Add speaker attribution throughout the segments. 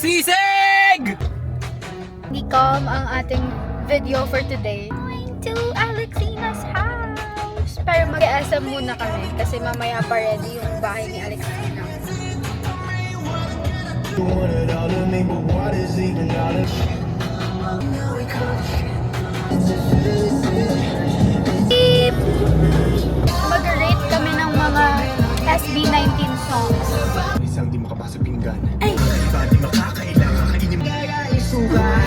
Speaker 1: Sisig!
Speaker 2: Hindi calm ang ating video for today. Going to Alexina's house. Pero mag-SM muna kami kasi mamaya pa ready yung bahay ni Alexina. Mag-rate kami ng mga SB19 songs.
Speaker 3: Isang di makapasa pinggan.
Speaker 2: Ay!
Speaker 3: Iba di makakailangan kainin mo.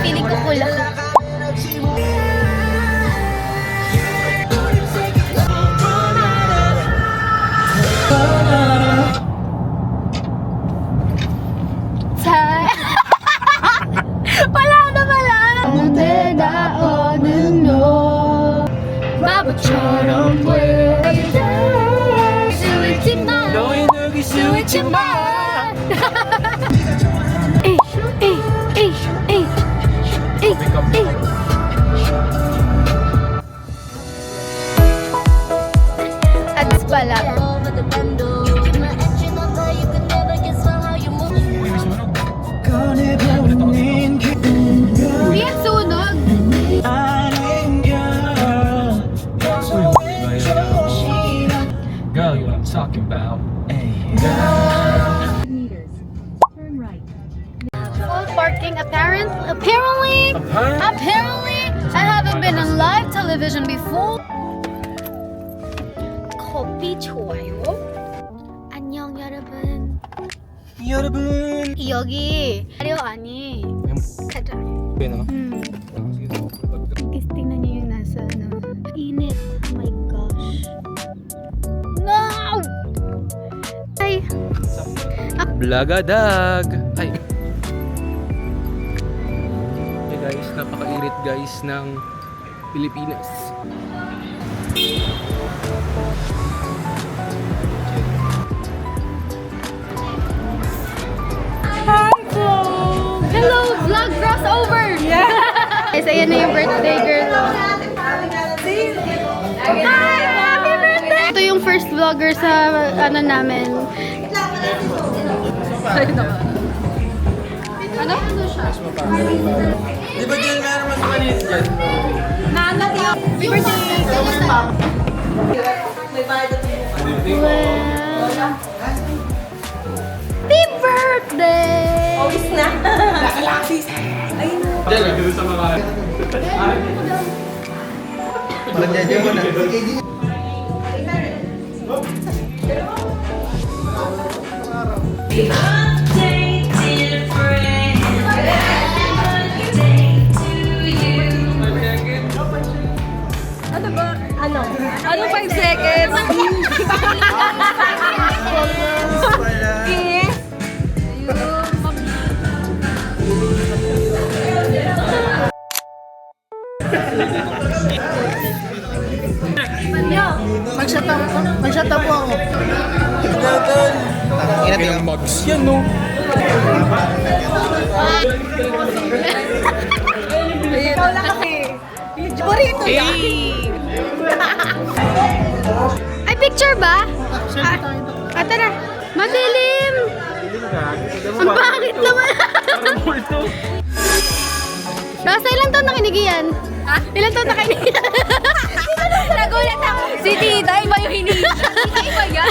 Speaker 2: Piling ko kulang. Wala na pala! 바보처럼 보여야 수있지마
Speaker 1: 너의 눈이
Speaker 2: 수있지마 에이 에이 에이 에이 에이 에이 ads pala Riyan sunog
Speaker 1: Girl, you know what I'm talking about.
Speaker 2: full parking apparently I haven't been on live television before. 커피 좋아요. 안녕 여러분.
Speaker 1: 여러분.
Speaker 2: 여기 아려 아니. 가자.
Speaker 1: Ano?
Speaker 2: Guys, tingnan niyo yung nasa ano. Init. Oh my gosh. No! Ay.
Speaker 1: Blagadag! Ay! Hey guys, napakairit guys ng Pilipinas.
Speaker 2: Hi, hello, vlog crossover! Yeah! Guys, ayan na yung birthday girl. Hi! Happy birthday! Ito yung first vlogger sa ano namin. Ano? Ano siya?
Speaker 1: Di ba dyan meron mas maliit dyan?
Speaker 2: Naanak lang. Happy birthday! Kamusta? Well... Happy birthday!
Speaker 4: Always na.
Speaker 1: Dyan lang, dito sa mga...
Speaker 3: Magdadya mo na.
Speaker 4: Ano ba? Ano? Ano 5 seconds? Kiss.
Speaker 3: Mag-shut up po ako. Ingat yung mugs.
Speaker 1: Yan no?
Speaker 4: Ikaw lang kasi. Burrito yan.
Speaker 2: Ay, picture ba? Tara. Madilim! Ang pangit naman! Basta ilang taon na kinigiyan? Ha? Ilang taon na kinigiyan?
Speaker 4: Nagulat ako. Si Tita, iba yung hinihintay. Tita, iba yan.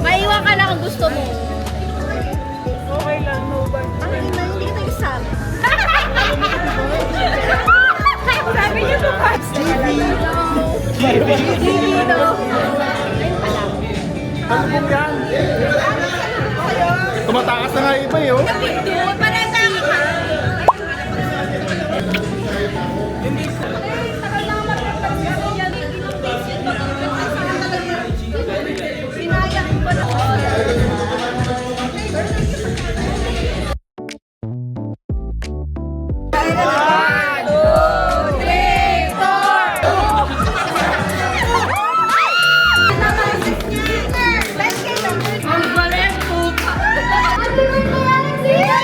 Speaker 2: Maiwan ka na kung gusto mo.
Speaker 4: Okay lang, no bad. Hindi kita isama. Sabi niyo to, Paps.
Speaker 3: Ano po yan? Tumatakas na nga iba eh, oh.
Speaker 4: Doon, parang ka. Sinayang ko na.
Speaker 2: Happy birthday, Alexia!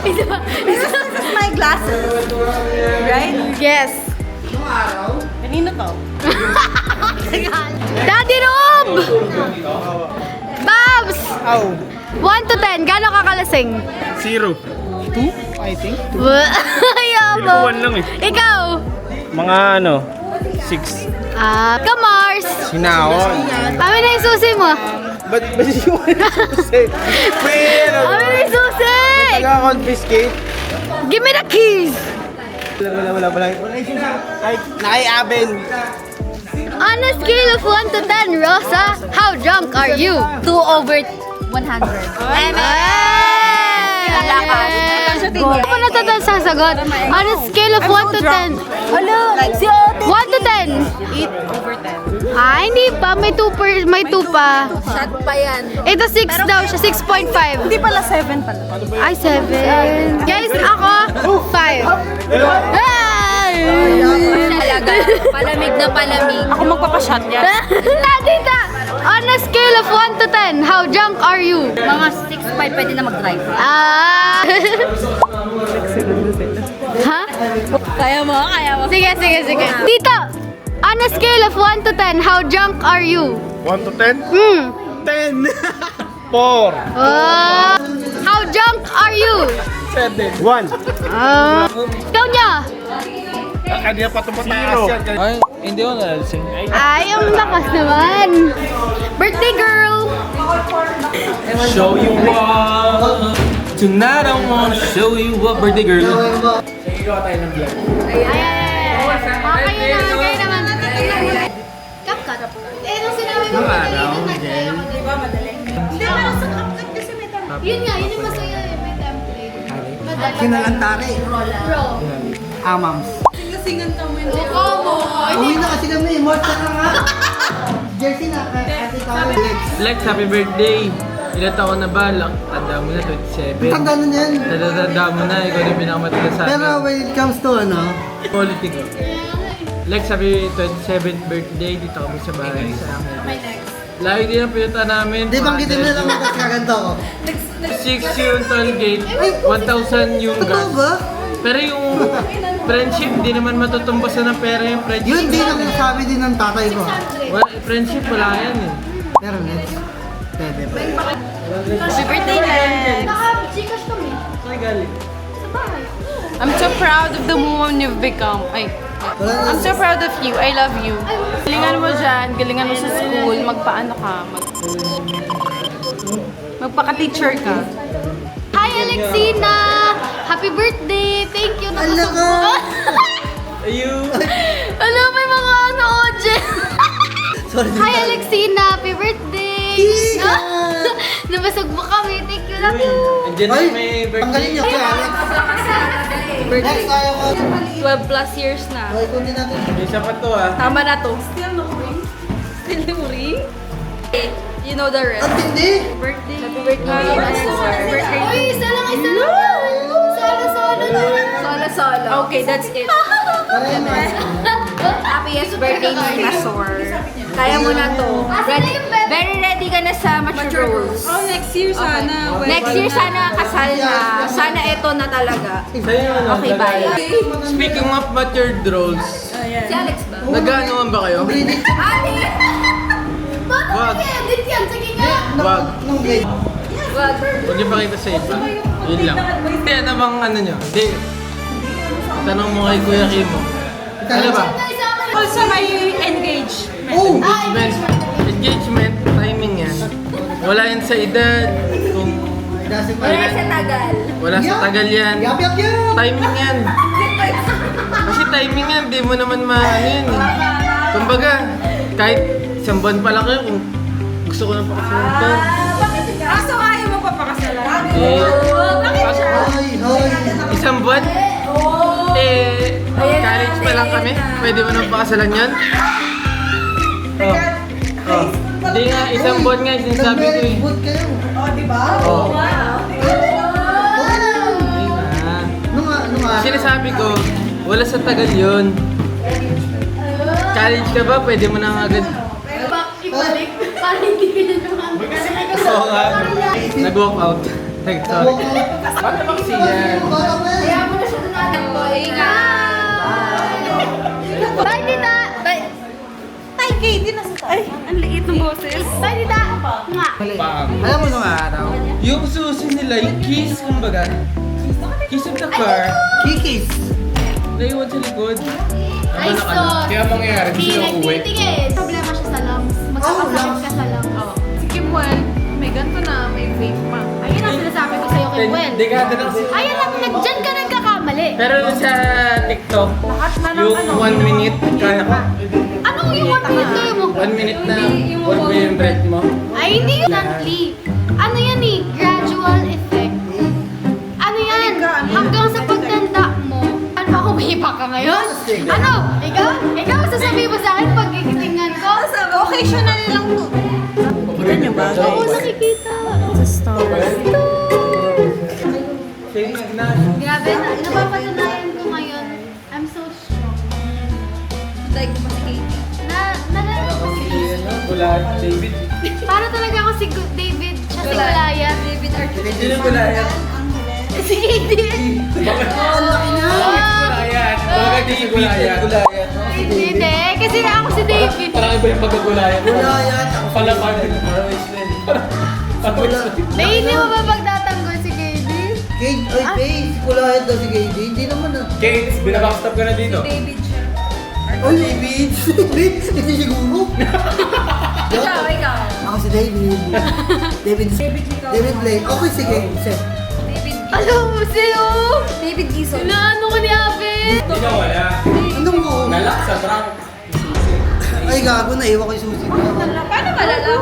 Speaker 4: Isa pa. This is my glasses. Right?
Speaker 2: Yes.
Speaker 4: Kanino to?
Speaker 2: Daddy Rob! Babs!
Speaker 3: Ow.
Speaker 2: 1 to 10, gano'ng kakalasing?
Speaker 3: 0. 2, I think.
Speaker 2: Ayabo.
Speaker 3: Pili ko 1 lang eh.
Speaker 2: Ikaw?
Speaker 3: Mga 6.
Speaker 2: Ikaw, Mars.
Speaker 3: Sinawon.
Speaker 2: Amin na yung susi mo.
Speaker 3: Ba't si Juan susi? Pero,
Speaker 2: Amin na yung susi!
Speaker 3: taga-confiscate.
Speaker 2: Give me the keys!
Speaker 3: Wala. Wala yung susi. Ay, nai-aben.
Speaker 2: On a scale of 1 to 10, Rosa, how drunk are you?
Speaker 4: 2 over 100.
Speaker 2: Ako na total sasagot. On a scale of 1 to 10.
Speaker 4: Hello! Si Ote!
Speaker 2: 1 to 10.
Speaker 4: 8 over 10.
Speaker 2: Ah, hindi pa. May 2 pa.
Speaker 4: Shot pa yan.
Speaker 2: Ito 6 daw siya. 6.5.
Speaker 4: Hindi pala 7 pala.
Speaker 2: Ay, 7. Guys, ako, 5. Ay!
Speaker 4: Talaga. Palamig na palamig. Ako magpapashot yan.
Speaker 2: Tita, on a scale of 1 to 10, how drunk are you?
Speaker 4: Mga 6-5 pwede na mag-drive.
Speaker 2: Ah! Ha?
Speaker 4: Kaya mo?
Speaker 2: Sige. Tito, on a scale of 1 to 10, how drunk are you?
Speaker 3: 1 to 10? 10. 4.
Speaker 2: How drunk are you?
Speaker 3: 7. 1.
Speaker 2: Ikaw niya?
Speaker 3: Kanina pa tumataas yan.
Speaker 1: Ay, hindi ko nalasing.
Speaker 2: Ay, ang lakas naman. Birthday girl!
Speaker 1: Show you what. Tonight I wanna show you what, birthday girl.
Speaker 2: Ay. Kayo naman. Kapkat. Eh, nung sinabi mo, di ba madali? Hindi, pero sa kapkat kasi may template. Yun nga, yun yung masaya eh, may template. Madali.
Speaker 3: Kinalantari.
Speaker 2: Bro.
Speaker 3: Amams.
Speaker 2: Mukha mo.
Speaker 3: Uwi na kasi kami. Morta ka nga. Jersey na. Ate tayo.
Speaker 1: Lex, happy birthday. Ilan taon na ba? Tanda mo na, 27.
Speaker 3: Tanda na yan.
Speaker 1: Tanda mo na, ikaw na yung pinakamatanda sa
Speaker 3: Pero
Speaker 1: akin.
Speaker 3: when it comes to
Speaker 1: Quality ko. Lex, happy 27th birthday. Dito kami sa bahay sa amin. Lagi din ang pinunta namin.
Speaker 3: di banggitin mo na lang ako kasi kaganto ko.
Speaker 1: 6 yung toll gate, 1,000 yung
Speaker 3: Totoo
Speaker 1: gas.
Speaker 3: ba?
Speaker 1: Pero yung friendship, di naman matutumbasan ng pera yung friendship.
Speaker 3: Yun din ang sabi din ng tatay ko.
Speaker 1: Friendship, wala yan eh.
Speaker 3: Pero next. Pwede pa.
Speaker 4: Happy birthday, Lex!
Speaker 2: Naka-Gcash kami.
Speaker 1: Saan galing?
Speaker 2: Sa bahay.
Speaker 5: I'm so proud of the woman you've become. I'm so proud of you. I love you. Galingan mo dyan, galingan mo sa school, magpaano ka, magpaka-teacher ka.
Speaker 2: Hi, Alexina! Happy birthday! Thank you.
Speaker 3: Ala ka!
Speaker 1: Ayun!
Speaker 2: Ano, may mga audience.
Speaker 3: Sorry.
Speaker 2: Hi, Alexina! Happy birthday!
Speaker 3: Ika!
Speaker 2: Nabasag mo kami. Thank you, love you.
Speaker 1: Andiyan na
Speaker 3: Ay,
Speaker 1: may birthday.
Speaker 3: tanggalin niyo kay Alex. Next tayo ko.
Speaker 5: 12 plus years na.
Speaker 3: Okay, kunin natin.
Speaker 1: May isa pa to ah.
Speaker 5: Tama na to. Still no ring? Still no ring? You know the rest.
Speaker 3: Ang tindi!
Speaker 5: Birthday. Happy birthday. Birthday.
Speaker 2: Uy, isa lang.
Speaker 5: Solo. Okay, that's it.
Speaker 3: Kaya na.
Speaker 4: Happiest birthday ni Nasor. Kaya mo na to. Ready, very ready ka na sa mature roles.
Speaker 5: Oh, next year sana.
Speaker 4: Next year sana kasal na. Sana ito na talaga.
Speaker 1: Sa'yo ano?
Speaker 4: Okay, bye.
Speaker 1: Speaking of matured roles,
Speaker 4: Si Alex ba?
Speaker 1: nag-aanoan ba kayo?
Speaker 3: Breeding.
Speaker 4: Ate!
Speaker 1: Wag.
Speaker 2: Edit yan. Sige nga.
Speaker 1: Wag.
Speaker 3: Nung grade.
Speaker 4: Wag.
Speaker 1: Huwag niyo pakita sa iba. Yun lang. Hindi, ano bang ano nyo? Hindi. Tanong mo kay Kuya Kimo. Ano ba?
Speaker 5: Also, may engage.
Speaker 3: Oh!
Speaker 1: Engagement, timing yan. Wala yan sa edad. Kung
Speaker 3: Doesn't
Speaker 4: Wala
Speaker 3: matter.
Speaker 4: sa tagal.
Speaker 1: wala sa tagal yan.
Speaker 3: Yap!
Speaker 1: Timing yan. Kasi timing yan, di mo naman maano yun eh. Kumbaga, kahit isang buwan pa lang kayo, kung gusto ko nang pakasalan to.
Speaker 5: Kaso ayaw mo papakasalan.
Speaker 1: Eh,
Speaker 3: Hoy!
Speaker 1: isang buwan? Eh, college pa lang kami. Pwede mo nang pakasalan yan? Oh. Hindi nga, isang buwan nga, sinasabi ko eh.
Speaker 3: Good kayo.
Speaker 1: Oh.
Speaker 3: Nung
Speaker 1: Sinasabi ko, wala sa tagal yun. College ka ba? Pwede mo na agad.
Speaker 2: Ibalik. Para hindi ka na naman.
Speaker 1: Oo nga. Nag-walk out. Sorry. Paano ba kasi yan?
Speaker 4: Kaya mo na siya doon natin po.
Speaker 2: Bye, tita! Bye!
Speaker 5: Ay, Katie, nasa tayo. Ay, ang liit ng boses.
Speaker 2: Bye, tita! Nga!
Speaker 1: Alam mo nung araw, yung susi nila, yung keys, kumbaga, keys of the car,
Speaker 3: Kikis.
Speaker 1: naiwan sa likod.
Speaker 2: Ay, sus!
Speaker 1: Kaya mangyayari,
Speaker 2: Di
Speaker 1: gusto ko uwi.
Speaker 2: nagtitigil. Problema siya sa lungs. Magkakasakit ka sa lungs.
Speaker 5: Si Kimwell, may ganito na, may vape pa.
Speaker 2: Ayun ang sinasabi ko sa'yo kay Gwen.
Speaker 1: Dekada na kasi.
Speaker 2: Ayun lang, nagdyan ka nagkakamali.
Speaker 1: Pero sa TikTok,
Speaker 5: Lahat na ng
Speaker 1: yung
Speaker 5: ano.
Speaker 1: 1 minute, kaya ko.
Speaker 2: Anong yung 1 minute kayo mo?
Speaker 1: 1 minute na, 1 minute breath mo.
Speaker 2: Ay, hindi yun monthly. Ano yan eh? Gradual effect. Ano yan? Hanggang sa pagtanda mo. Ano ako, mahipa ka ngayon? Ano? Ikaw? Ikaw sasabihin mo sa akin pag gigitingan ko?
Speaker 5: Occasionally lang to. Kita niyo ba?
Speaker 2: Oo, nakikita.
Speaker 1: Sige, na.
Speaker 2: Grabe na. Napapatunayan ko ngayon. I'm so strong.
Speaker 4: Like mo si Katie.
Speaker 2: Nalaro ko si
Speaker 1: Wala, David.
Speaker 2: Para talaga ako si David. Siya si Goliath.
Speaker 4: David Archuleta.
Speaker 1: Hindi na Goliath.
Speaker 2: Si Katie.
Speaker 3: Ang laki na.
Speaker 1: Goliath. Bakit di Goliath?
Speaker 2: Hindi. Kasi na ako si David.
Speaker 1: Parang iba yung pagka-Goliath.
Speaker 3: Wala yan.
Speaker 1: Palapag. Parang Wesley.
Speaker 2: May hindi mo ba pagtatanggol si Katie?
Speaker 3: Kate, ay, Kate. Si Kulayat daw si Kate. Hindi naman ah.
Speaker 1: Kate, binabackstop ka na dito.
Speaker 4: David siya.
Speaker 3: Oh, David. David. Hindi siguro.
Speaker 4: Ikaw, ikaw.
Speaker 3: Ako si David. David. David Blake. Okay, sige. Sir.
Speaker 4: David
Speaker 2: Alam mo siyo!
Speaker 4: David Gison.
Speaker 2: Inaano ko ni Abet?
Speaker 1: Hindi na wala.
Speaker 3: Anong mo?
Speaker 1: Nalak sa trunk.
Speaker 3: Ay, gago. Naiwan ko yung susi ko.
Speaker 4: Paano malala?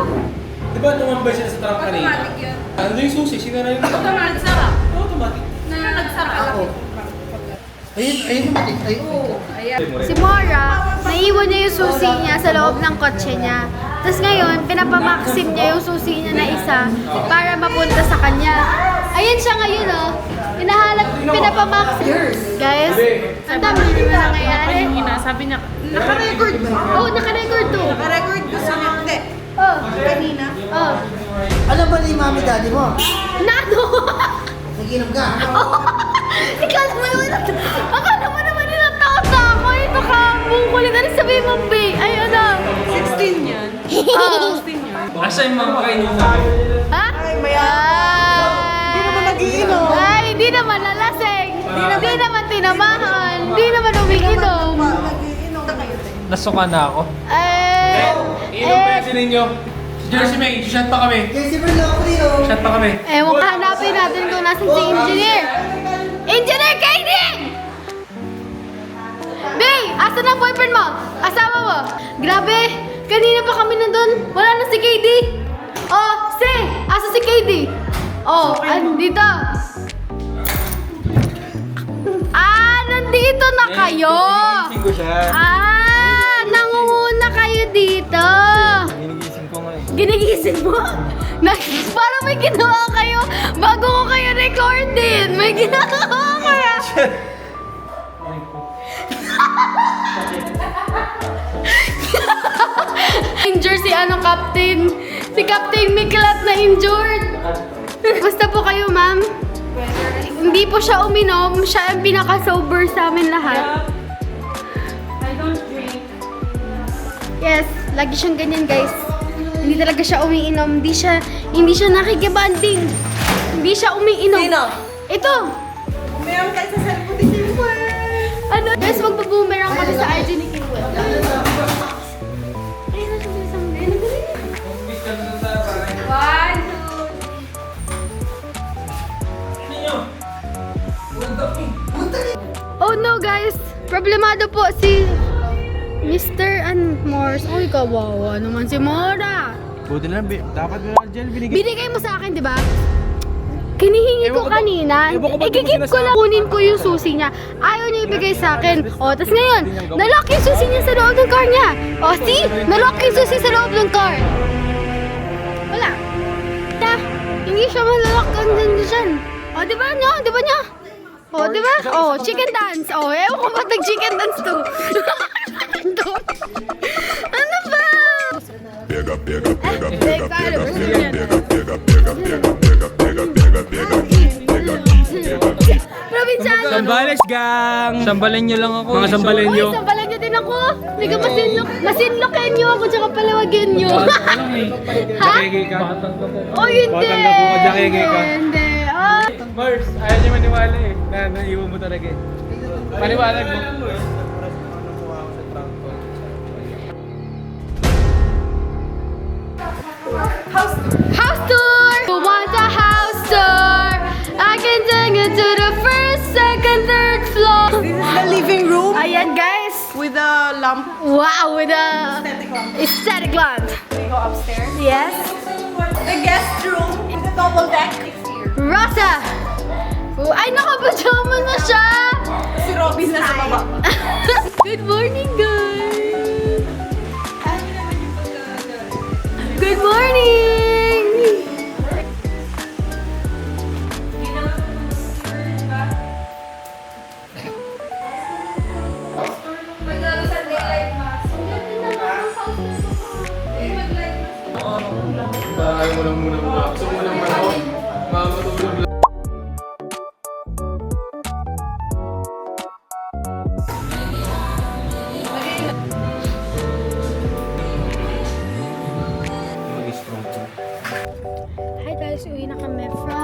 Speaker 1: Di ba tumambay siya sa trunk kanina?
Speaker 4: Automatic yun.
Speaker 1: Ano yung susi? Sinara yung trunk.
Speaker 5: Automatic sara.
Speaker 1: Automatic.
Speaker 4: Na nagsara ka
Speaker 3: Ako. Ayun, ayun naman. Ayun.
Speaker 4: Ayan.
Speaker 2: Si Mora, naiwan niya yung susi niya sa loob ng kotse niya. Tapos ngayon, pinapamaxim niya yung susi niya na isa para mapunta sa kanya. Ayan siya ngayon, oh. Hinahanap, pinapamaxim. Guys, ang dami naman nangyayari.
Speaker 5: Kanina, sabi niya, naka-record ba?
Speaker 2: Oh, naka-record to.
Speaker 5: Naka-record gusto niya. Hindi.
Speaker 2: Oh,
Speaker 5: Kanina.
Speaker 2: oh.
Speaker 3: Alam ba ni mami daddy mo?
Speaker 2: Nano!
Speaker 3: Nag-inom ka?
Speaker 2: Akala mo naman nilang takot na ako. Ito ka, bungkulit. Ano sabihin mo, babe? Ay, ano?
Speaker 5: 16 yan.
Speaker 2: Oh.
Speaker 5: 16 yan.
Speaker 1: Asa yung mga kayo nyo?
Speaker 2: Ha?
Speaker 5: Ay, mayaman. Hindi naman nag-iinom.
Speaker 2: Ay, hindi naman lalasing. Hindi naman tinamahan. Hindi naman umiinom.
Speaker 1: Nasuka na ako. Inom pa yung ninyo. Jersey May, shot pa kami.
Speaker 3: Kasi bro, ako
Speaker 1: Shot pa kami.
Speaker 2: Ewan, hanapin natin kung nasan si Engineer. Engineer Katie! Bay, asa na ang boyfriend mo? Asawa mo? Grabe, kanina pa kami nandun. Wala na si Katie. Oh, asa si Katie? Oh, andito. Ah, nandito na kayo.
Speaker 1: Ginigising ko siya.
Speaker 2: Ah, nangunguna kayo dito.
Speaker 1: Ginigising ko nga eh.
Speaker 2: Ginigising mo? Parang may ginawa kayo bago ko kayo recordin. May ginawa kayo. Injured si Captain. Si Captain Miklat na injured. Basta po kayo, ma'am. Hindi po siya uminom. Siya ang pinaka-sober sa amin lahat.
Speaker 5: I don't drink.
Speaker 2: Yes, lagi siyang ganyan, guys. Hindi talaga siya umiinom. Hindi siya nakikibanding. Hindi siya umiinom.
Speaker 5: Sino?
Speaker 2: Ito.
Speaker 5: Meron kayo sa cellphone ni Kimwell.
Speaker 2: Ano? Guys, magbabumerang kami sa IG ni Kimwell. Ayun na siya sa isang ganyan.
Speaker 4: One,
Speaker 2: Oh no, guys. Problemado po si Mr. Morse. Uy, kawawa naman si Mora.
Speaker 1: Buti lang, dapat mo na gel binigay.
Speaker 2: Binigay mo sa akin, di ba? Kinihingi ko
Speaker 1: Ewan ko ba-
Speaker 2: kanina.
Speaker 1: ewan ko ba di mo
Speaker 2: Ikikip ko lang. Kunin ko yung susi niya. Ayaw niya ibigay sa akin. O, tas ngayon, nalock yung susi niya sa loob ng car niya. O, see? Nalock yung susi sa loob ng car. Wala. Hindi siya malalock hanggang dyan. O, di ba niya? Di ba niya? O, di ba? O, chicken dance. O, ewan ko ba nag-chicken dance to? Ano ba?
Speaker 6: Pega, pega, pega,
Speaker 2: Teka,
Speaker 6: pega,
Speaker 2: alam mo
Speaker 6: pega,
Speaker 2: yan.
Speaker 6: pega, pega, pega, pega, pega, pega, pega, pega,
Speaker 2: dyan.
Speaker 6: Sambales gang! Sambalan nyo lang ako. Mga sambalan
Speaker 2: Uy, sambalan niyo din ako. Hindi ka masinlokin niyo ako, tsaka palawagin niyo. Ha?
Speaker 6: ka?
Speaker 2: Oh, hindi.
Speaker 6: Batang ka po, jakege ka.
Speaker 2: Hindi. Ah.
Speaker 6: Mars, ayaw niya maniwala eh. Na naiwan mo talaga eh. Paniwalag mo.
Speaker 2: House tour! Who wants a house tour? I can take you to the first, second, third floor.
Speaker 7: This is the living room
Speaker 2: Ayan, guys.
Speaker 7: with a lamp.
Speaker 2: Wow, with a aesthetic lamp.
Speaker 7: We go upstairs.
Speaker 2: Yes.
Speaker 7: The guest room with a double deck.
Speaker 2: Rosa! Oh, ay, nakapajama na siya!
Speaker 7: Si Robin na sa baba.
Speaker 2: Good morning, guys! Good morning!
Speaker 1: Ayaw mo lang muna muna. Gusto mo lang muna. Mamatulog lang.
Speaker 2: Hi guys, uwi na kami from